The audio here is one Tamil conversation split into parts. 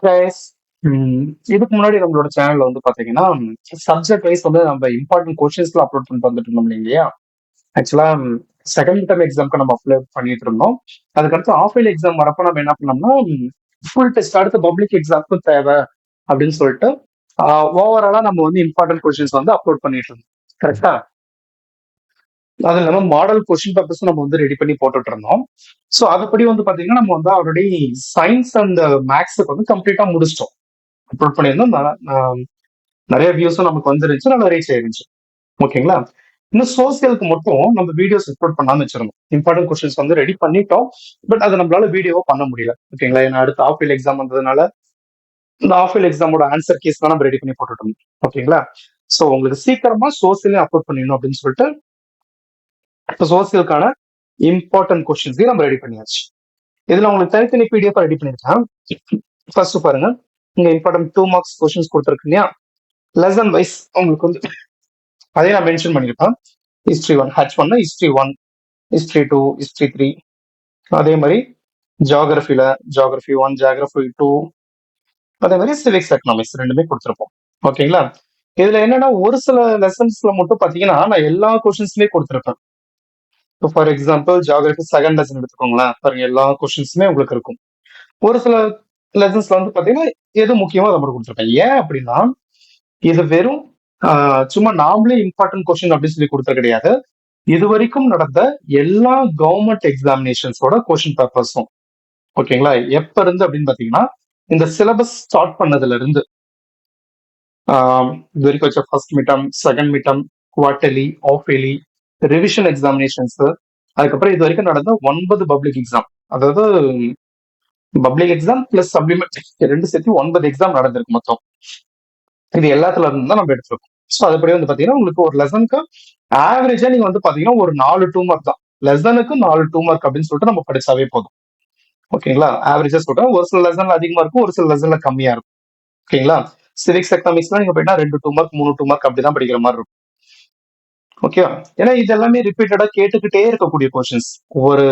guys. இதுக்கு முன்னாடி நம்மளோட சேனல்ல வந்து பாத்தீங்கன்னா சப்ஜெக்ட் வைஸ் வந்து நம்ம இம்பார்ட்டன்ட் கொஸ்டின்ஸ்ல அப்லோட் பண்ணிட்டு வந்துட்டு இருந்தோம் இல்லையா. ஆக்சுவலா செகண்ட் டேர்ம் எக்ஸாம்க்கு நம்ம அப்ளை பண்ணிட்டு இருந்தோம். அதுக்கடுத்து ஆஃப் இயர்லி எக்ஸாம் வரப்ப நம்ம என்ன பண்ணோம்னா ஃபுல் டெஸ்ட் அடுத்து பப்ளிக் எக்ஸாம்க்கும் தேவை அப்படின்னு சொல்லிட்டு ஓவராலா நம்ம வந்து இம்பார்ட்டன்ட் கொஸ்டின்ஸ் வந்து அப்லோட் பண்ணிட்டு இருந்தோம். கரெக்டா? அது இல்லாம மாடல் கொஸ்டின் பேப்பர்ஸ் நம்ம வந்து ரெடி பண்ணி போட்டுட்டு இருந்தோம். ஸோ அதுபடி வந்து பாத்தீங்கன்னா நம்ம வந்து ஆல்ரெடி சயின்ஸ் அண்ட் மேக்ஸுக்கு வந்து கம்ப்ளீட்டா முடிச்சிட்டோம். அப்லோட் பண்ணியிருந்தோம். நிறைய வியூஸும் நமக்கு வந்துருந்துச்சு, நல்லா ரீச் ஆயிருந்துச்சு. ஓகேங்களா? இன்னும் சோசியலுக்கு மட்டும் நம்ம வீடியோஸ் அப்லோட் பண்ணாம வச்சிருந்தோம். இம்பார்ட்டன்ட் கொஸ்டின்ஸ் வந்து ரெடி பண்ணிட்டோம். பட் அது நம்மளால வீடியோவா பண்ண முடியல. ஓகேங்களா? ஏன்னா அடுத்து ஆஃப் இயல் எக்ஸாம் வந்ததுனால இந்த ஆஃப் இயல் எக்ஸாமோட ஆன்சர் கீஸ் தான் நம்ம ரெடி பண்ணி போட்டுட்டு இருந்தோம். ஓகேங்களா? ஸோ உங்களுக்கு சீக்கிரமா சோசியலையும் அப்லோட் பண்ணிடணும் அப்படின்னு சொல்லிட்டு இப்போ சோசியலுக்கான இம்பார்ட்டன்ட் கொஸ்டின்ஸையும் நம்ம ரெடி பண்ணியாச்சு. இதுல உங்களுக்கு தனித்தனி பிடிஎஃப் ரெடி பண்ணிருக்கேன். ஃபர்ஸ்ட் பாருங்க, இங்க இம்பார்ட்டன்ட் 2 மார்க்ஸ் கொஸ்டின்ஸ் கொடுத்துருக்கு இல்லையா. லெசன் வைஸ் உங்களுக்கு வந்து அதே நான் மென்ஷன் பண்ணிருப்பேன். History 1 H1 history 1, history 2, history 3. அதே மாதிரி ஜியாகிரபில ஜியாகிரபி 1, ஜியாகிரபி 2, அதே மாதிரி சிவிக்ஸ் எக்கனாமிக்ஸ் ரெண்டுமே கொடுத்துருப்போம். ஓகேங்களா? இதுல என்னன்னா ஒரு சில லெசன்ஸ்ல மட்டும் பாத்தீங்கன்னா நான் எல்லா கொஸ்டின்ஸுமே கொடுத்துருப்பேன். இப்போ for example geography second lesson எடுத்துக்கோங்களேன், பாருங்க எல்லா கொஸ்டின்ஸுமே உங்களுக்கு இருக்கும். ஒரு சில லெசன்ஸ்ல வந்து பாத்தீங்கன்னா எது முக்கியமோ அதை மட்டும் கொடுத்துருப்பேன். ஏன் அப்படின்னா இது வெறும் சும்மா நாமளே இம்பார்ட்டன்ட் கொஸ்டின் அப்படின்னு சொல்லி கொடுத்தது கிடையாது. இது வரைக்கும் நடந்த எல்லா கவர்மெண்ட் எக்ஸாமினேஷன்ஸோட கொஸ்டின் பேப்பர்ஸும். ஓகேங்களா? எப்ப இருந்து அப்படின்னு பாத்தீங்கன்னா இந்த சிலபஸ் ஸ்டார்ட் பண்ணதுல இருந்து இது வரைக்கும் வச்ச first midterm, second midterm, quarterly, half yearly, revision examinations, அதுக்கப்புறம் இது வரைக்கும் நடந்த 9 பப்ளிக் எக்ஸாம், அதாவது பப்ளிக் எக்ஸாம் பிளஸ் சப்ளிமெண்ட் ரெண்டு சேர்த்து 9 எக்ஸாம் நடந்திருக்கு மொத்தம். இது எல்லாத்துல இருந்து தான் நம்ம எடுத்திருக்கோம். ஸோ அதுபடி வந்து பாத்தீங்கன்னா உங்களுக்கு ஒரு லெசனுக்கு ஆவரேஜா நீங்க வந்து பாத்தீங்கன்னா ஒரு 4 2 மார்க் தான். லெசனுக்கு 4 2 மார்க் அப்படின்னு சொல்லிட்டு நம்ம படிச்சாவே போதும். ஓகேங்களா? ஆவரேஜா சொல்றேன். ஒரு சில லெசன்ல அதிகமா இருக்கும், ஒரு சில லெசன்ல கம்மியா இருக்கும். ஓகேங்களா? சிவிக்ஸ் எக்கனாமிக்ஸ்லாம் நீங்க போயிட்டா 2 2 மார்க் 3 2 மார்க் அப்படிதான் படிக்கிற மாதிரி இருக்கும். ஓகே, ஏன்னா இது எல்லாமே ரிப்பீட்டடா கேட்டுக்கிட்டே இருக்கக்கூடிய கொஸ்டின்ஸ். ஒவ்வொரு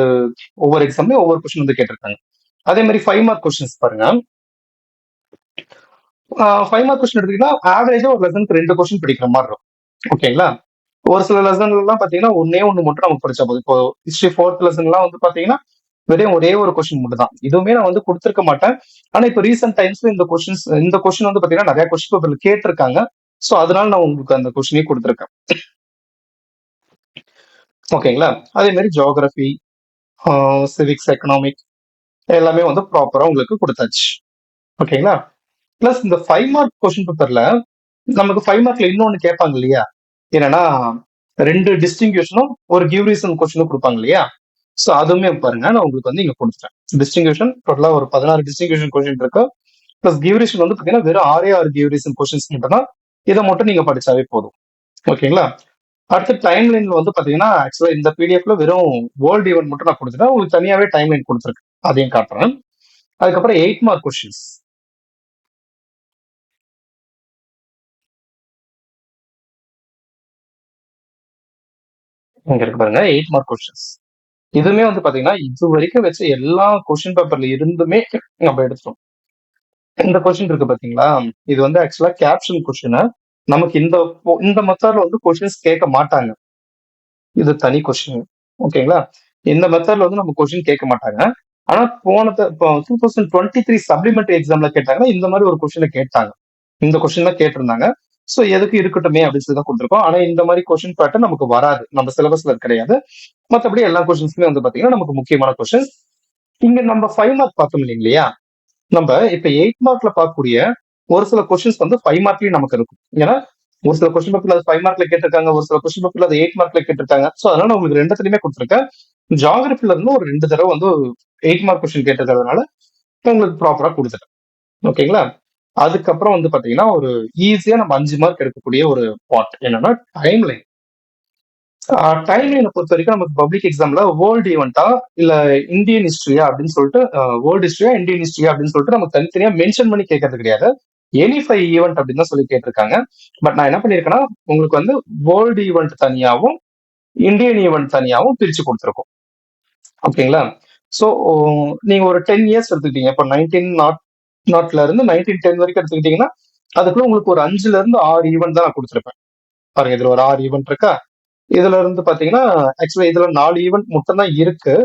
ஒவ்வொரு எக்ஸாம்லயும் ஒவ்வொரு கொஸ்டின் வந்து கேட்டிருக்காங்க. அதே மாதிரி 5 மார்க் கொஸ்டின்ஸ் பாருங்க. 5 மார்க் கொஸ்டின் எடுத்தீங்கன்னா ஆவரேஜா ஒரு லெசனுக்கு 2 கொஸ்டின் படிக்கிற மாதிரி இருக்கும். ஓகேங்களா? ஒரு சில லெசன்ல எல்லாம் பாத்தீங்கன்னா ஒன்னே ஒண்ணு மட்டும் நமக்கு படிச்சா போதும். இப்போ ஹிஸ்டரி 4th லெசன் எல்லாம் வந்து பாத்தீங்கன்னா வெறும் ஒரே ஒரு கொஸ்டின் மட்டும் தான். இதுவுமே நான் வந்து கொடுத்திருக்க மாட்டேன். ஆனா இப்போ ரீசெண்ட் டைம்ஸ்ல இந்த கொஸ்டின் வந்து பாத்தீங்கன்னா நிறைய கொஸ்டின் பேப்பர்ல கேட்டிருக்காங்க. சோ அதனால நான் உங்களுக்கு அந்த கொஸ்டினே கொடுத்திருக்கேன். ஓகேங்களா? அதே மாதிரி ஜியோகிராபி, சிவிக்ஸ், எக்கனாமிக் எல்லாமே வந்து ப்ராப்பரா உங்களுக்கு கொடுத்தாச்சு. ஓகேங்களா? பிளஸ் இந்த 5 மார்க் கொஸ்டின் பேப்பர்ல நமக்கு 5 மார்க்ல இன்னொன்னு கேட்பாங்க இல்லையா. என்னன்னா 2 டிஸ்டிங்யூஷனும் ஒரு கிவ் ரீசன் கொஸ்டினும் கொடுப்பாங்க இல்லையா. ஸோ அதுவுமே பாருங்க நான் உங்களுக்கு வந்து இங்க கொடுத்துட்டேன். டிஸ்டிங்யூஷன் டோட்டலா ஒரு 16 டிஸ்டிங்யூஷன் கொஸ்டின் இருக்கு. பிளஸ் கிவ் ரீசன் வந்து பாத்தீங்கன்னா வெறும் 6 கிவ் ரீசன் கொஸ்டின்ஸ் மட்டும் தான். இதை மட்டும் நீங்க படிச்சாவே போதும். ஓகேங்களா? அடுத்த டைம் லைன்ல வந்து பாத்தீங்கன்னா ஆக்சுவலா இந்த பிடிஎஃப்ல வெறும் வேர்ல்டு ஈவெண்ட் மட்டும் நான் கொடுத்துட்டேன். உங்களுக்கு தனியாவே டைம் லைன் கொடுத்துருக்கு, அதையும் காட்டுறேன். அதுக்கப்புறம் 8 மார்க் கொஸ்டின்ஸ். இங்க இருக்கு பாருங்க, 8 மார்க் கொஸ்டின்ஸ். இதுவுமே வந்து பாத்தீங்கன்னா இது வரைக்கும் வச்ச எல்லா கொஸ்டின் பேப்பர்ல இருந்துமே நம்ம எடுத்துட்டோம். இந்த கொஸ்டின் இருக்கு பாத்தீங்களா, இது வந்து ஆக்சுவலா கேப்ஷன் கொஸ்டின். நமக்கு இந்த மெத்தட்ல வந்து கொஸ்டின்ஸ் கேட்க மாட்டாங்க. இது தனி கொஸ்டின். ஓகேங்களா? இந்த மெத்தட்ல வந்து நம்ம கொஸ்டின் கேட்க மாட்டாங்க. ஆனா போன 2023 சப்ளிமெண்டரி எக்ஸாம்ல கேட்டாங்கன்னா இந்த மாதிரி ஒரு கொஸ்டினை கேட்டாங்க. இந்த கொஸ்டின் தான் கேட்டிருந்தாங்க. சோ எதுக்கு இருக்கட்டுமே அப்படின்னு சொல்லி தான் கொடுத்துருக்கோம். ஆனா இந்த மாதிரி கொஸ்டின் பேட்டர்ன் நமக்கு வராது, நம்ம சிலபஸ்ல கிடையாது. மற்றபடி எல்லா கொஸ்டின்ஸுமே வந்து பாத்தீங்கன்னா நமக்கு முக்கியமான கொஸ்டின்ஸ். இங்க நம்ம 5 மார்க் பார்த்தோம் இல்லையா. நம்ம இப்ப 8 மார்க்ல பார்க்கக்கூடிய ஒரு சில கொஸ்டின்ஸ் வந்து 5 மார்க்லயும் நமக்கு இருக்கும். ஏன்னா ஒரு சில கொஸ்டின் பேப்பர்ல அது 5 மார்க்ல கேட்டிருக்காங்க, ஒரு சில கொஸ்டின் பேப்பர்ல அது 8 மார்க்ல கேட்டிருக்காங்க. சோ அதனால உங்களுக்கு ரெண்டுத்துலயுமே கொடுத்துருக்கேன். ஜியாகிரபில இருந்து ஒரு 2 தடவை வந்து 8 மார்க் கொஸ்டின் கேட்டிருக்கிறதுனால உங்களுக்கு ப்ராப்பரா கொடுத்துட்டேன். ஓகேங்களா? அதுக்கப்புறம் வந்து பாத்தீங்கன்னா ஒரு ஈஸியா நம்ம 5 மார்க் எடுக்கக்கூடிய ஒரு பார்ட் என்னன்னா டைம் லைன். டைம் லைனை பொறுத்த வரைக்கும் நமக்கு பப்ளிக் எக்ஸாம்ல வேர்ல்டு ஈவெண்டா இல்ல இந்தியன் ஹிஸ்டரியா அப்படின்னு சொல்லிட்டு வேர்ல்டு ஹிஸ்டரியா இந்தியன் ஹிஸ்டரியா அப்படின்னு சொல்லிட்டு நமக்கு தனித்தனியா மென்ஷன் பண்ணி கேட்கறது கிடையாது. எனி 5 ஈவெண்ட் அப்படின்னு தான் சொல்லி கேட்டிருக்காங்க. பட் நான் என்ன பண்ணிருக்கேன்னா உங்களுக்கு வந்து வேர்ல்டு ஈவெண்ட் தனியாவும் இந்தியன் ஈவெண்ட் தனியாவும் பிரிச்சு கொடுத்துருக்கோம். ஓகேங்களா? சோ நீங்க ஒரு 10 இயர்ஸ் எடுத்துக்கிட்டீங்க. இப்போ 19 நாட்ல இருந்து 1910 வரைக்கும் எடுத்துக்கிட்டீங்கன்னா அதுக்குள்ள உங்களுக்கு ஒரு 5ல இருந்து 6 ஈவெண்ட் தான் நான் கொடுத்துருப்பேன். பாருங்க, இதுல ஒரு 6 ஈவெண்ட் இருக்கா. இதுல இருந்து பாத்தீங்கன்னா ஆக்சுவலா இதுல 4 ஈவெண்ட் மட்டும் தான் இருக்கு.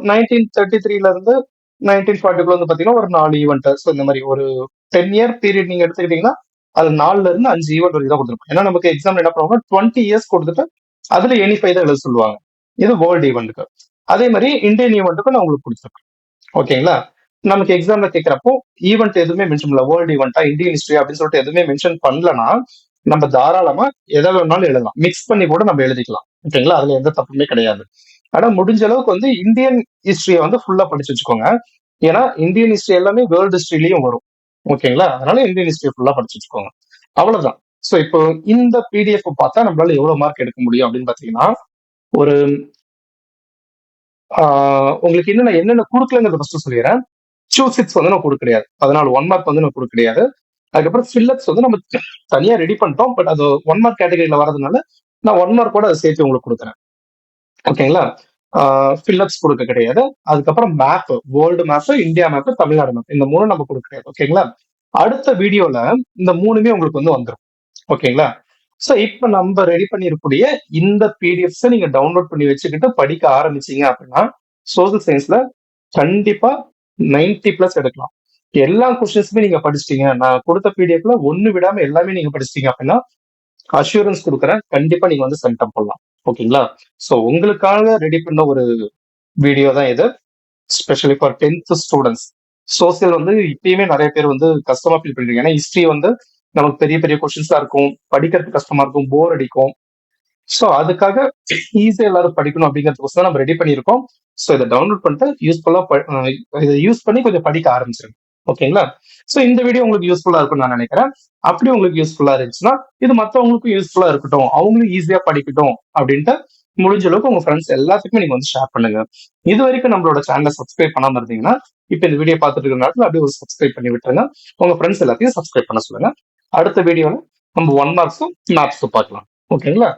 1933ல இருந்து 1940 வந்து பாத்தீங்கன்னா ஒரு 4 ஈவெண்ட். ஸோ இந்த மாதிரி ஒரு 10 இயர் பீரியட் நீங்க எடுத்துக்கிட்டீங்கன்னா அது 4ல இருந்து 5 ஈவெண்ட் வரைக்கும் தான் கொடுத்துருப்போம். ஏன்னா நமக்கு எக்ஸாம் என்ன பண்ணுவாங்க, 20 இயர்ஸ் கொடுத்துட்டு அதுல எனி 5 தான் எழுத சொல்லுவாங்க. இது வேர்ல்டு ஈவெண்ட்டுக்கு. அதே மாதிரி இந்தியன் ஈவெண்ட்டுக்கு நான் உங்களுக்கு கொடுத்துருப்பேன். ஓகேங்களா. நமக்கு எக்ஸாம்ல கேட்கிறப்போ ஈவெண்ட் எதுவுமே மென்ஷன் பண்ணல, வேர்ல்டு ஈவெண்டா இந்தியன் ஹிஸ்டரி அப்படின்னு சொல்லிட்டு எதுவுமே மென்ஷன் பண்ணலன்னா நம்ம தாராளமா எதை வேணாலும் எழுதலாம், மிக்ஸ் பண்ணி கூட நம்ம எழுதிக்கலாம். ஓகேங்களா, அதுல எந்த தப்புமே கிடையாது. ஆனா முடிஞ்ச அளவுக்கு வந்து இந்தியன் ஹிஸ்டரியை வந்து ஃபுல்லா படிச்சு வச்சுக்கோங்க. ஏன்னா இந்தியன் ஹிஸ்டரி எல்லாமே வேர்ல்டு ஹிஸ்டரியிலயும் வரும். ஓகேங்களா, அதனால இந்தியன் ஹிஸ்டரி ஃபுல்லா படிச்சு வச்சுக்கோங்க. அவ்வளவுதான். சோ இப்போ இந்த பிடிஎஃப் பார்த்தா நம்மளால எவ்வளவு மார்க் எடுக்க முடியும் அப்படின்னு பாத்தீங்கன்னா, ஒரு உங்களுக்கு என்னென்ன கொடுக்கலங்கிறத ஃபர்ஸ்ட் சொல்லிடுறேன். சூசிட்ஸ் வந்து நான் கொடுக்க கிடையாது. 14 1 மார்க் வந்து நான் கொடுக்க கிடையாது. அதுக்கப்புறம் ஃபில்லப்ஸ் வந்து நம்ம தனியா ரெடி பண்ணிட்டோம். பட் அது 1 மார்க் கேட்டகரியில வரதுனால நான் 1 மார்க் கூட அதை சேர்த்து உங்களுக்கு கொடுக்குறேன். ஓகேங்களா. ஃபில்லப்ஸ் கொடுக்க கிடையாது. அதுக்கப்புறம் map, world map, India map, Tamil Nadu map, இந்த 3 நம்ம கொடுக்க கிடையாது. ஓகேங்களா. அடுத்த வீடியோல இந்த 3மே உங்களுக்கு வந்து வந்துடும். ஓகேங்களா. சோ இப்ப நம்ம ரெடி பண்ணிருக்கூடிய இந்த பிடிஎஃப்ஸ் நீங்க டவுன்லோட் பண்ணி வச்சுக்கிட்டு படிக்க ஆரம்பிச்சீங்க அப்படின்னா சோசியல் சயின்ஸ்ல கண்டிப்பா 90+ எடுக்கலாம். எல்லா கொஸ்டின்ஸுமே நீங்க படிச்சிட்டீங்க, நான் கொடுத்த பிடிஎஃப்ல ஒண்ணு விடாம எல்லாமே நீங்க படிச்சிட்டீங்க அப்படின்னா அஷூரன்ஸ் கொடுக்குறேன், கண்டிப்பா நீங்க வந்து சென்டம் பண்ணலாம். ஓகேங்களா. சோ உங்களுக்காக ரெடி பண்ண ஒரு வீடியோ தான் இது, specially for 10th students. Social வந்து இப்பயுமே நிறைய பேர் வந்து கஷ்டமா ஃபீல் பண்றீங்க. ஏன்னா ஹிஸ்டரி வந்து நமக்கு பெரிய பெரிய கொஸ்டின்ஸா இருக்கும், படிக்கிறதுக்கு கஷ்டமா இருக்கும், போர் அடிக்கும். சோ அதுக்காக ஈஸியா எல்லாரும் படிக்கணும் அப்படிங்கிறதுக்கோசம் தான் நம்ம ரெடி பண்ணியிருக்கோம். சோ இதை டவுன்லோட் பண்ணிட்டு யூஸ்ஃபுல்லா இதை யூஸ் பண்ணி கொஞ்சம் படிக்க ஆரம்பிச்சிருங்க. ஓகேங்களா. சோ இந்த வீடியோ உங்களுக்கு யூஸ்ஃபுல்லா இருக்கும்னு நான் நினைக்கிறேன். அப்படி உங்களுக்கு யூஸ்ஃபுல்லா இருந்துச்சுன்னா இது மத்தவங்களுக்கும் யூஸ்ஃபுல்லா இருக்கட்டும், அவங்களும் ஈஸியா படிக்கட்டும் அப்படின்ட்டு முடிஞ்ச அளவுக்கு உங்க ஃப்ரெண்ட்ஸ் எல்லாத்துக்குமே நீங்க வந்து ஷேர் பண்ணுங்க. இது வரைக்கும் நம்மளோட சேனலை சப்ஸ்கிரைப் பண்ணாம இருந்தீங்கன்னா இப்ப இந்த வீடியோ பார்த்துட்டு இருக்கிற நேரத்துல அப்படியே ஒரு சப்ஸ்கிரைப் பண்ணி விட்டுருங்க. உங்க ஃப்ரெண்ட்ஸ் எல்லாத்தையும் சப்ஸ்கிரைப் பண்ண சொல்லுங்க. அடுத்த வீடியோல நம்ம 1 மார்க்ஸும் மேப்ஸும் பார்க்கலாம். ஓகேங்களா.